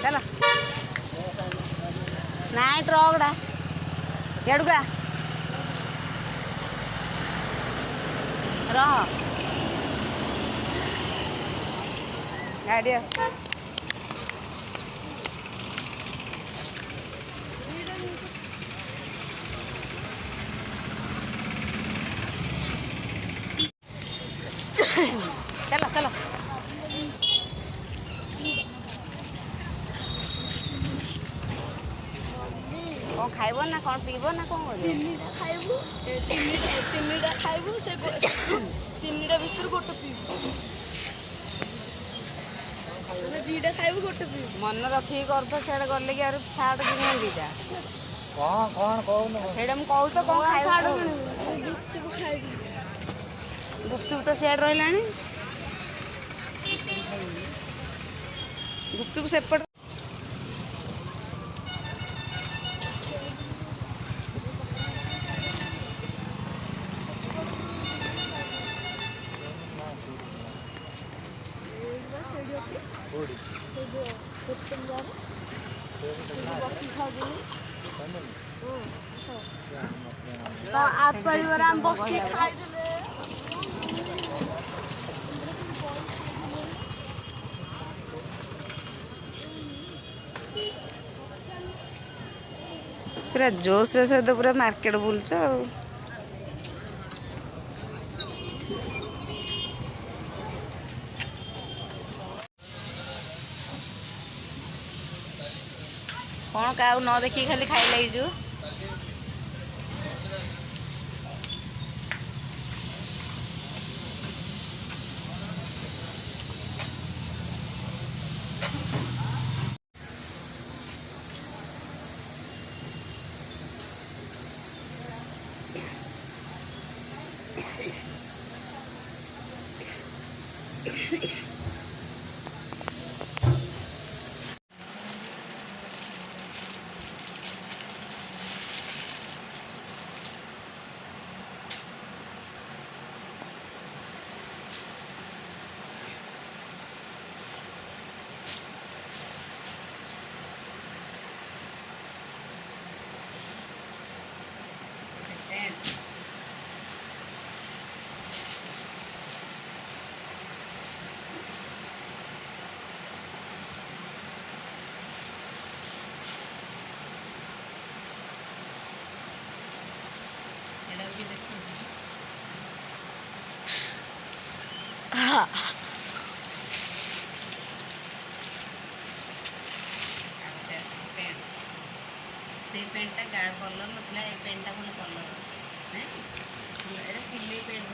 चल ना ट्रकटा एडुका रह गाड़ी आस चलो चलो कौन खाइब ना कौन पीब ना कौन खाइबू तीनटा खाइबू से तीनटा भितर गोटे पीबू दीटा खाइबू गोटे पीबू मन रखिक कर तो सियाड़े गले कि सार्ट किन दीटा ସେଇଟା ମୁଁ କହୁଛି ତ କ'ଣ ଖାଇବ ଗୁପଚୁପ ଖାଇବି ଗୁପଚୁପ ତ ସିଆଡ଼େ ରହିଲାଣି ଗୁପଚୁପ ସେପଟେ ପରିବାର ଆମେ ବସି ଖାଇଦେଲେ ପୁରା ଜୋସ୍ରେ ସହିତ ପୁରା ମାର୍କେଟ ବୁଲୁଛ ଆଉ କ'ଣ କାହାକୁ ନ ଦେଖିକି ଖାଲି ଖାଇଲେ ହେଇଛୁ से पेंटा गाढ़ कलर ना ए पेंटा भले कलर अच्छे सिले पेंट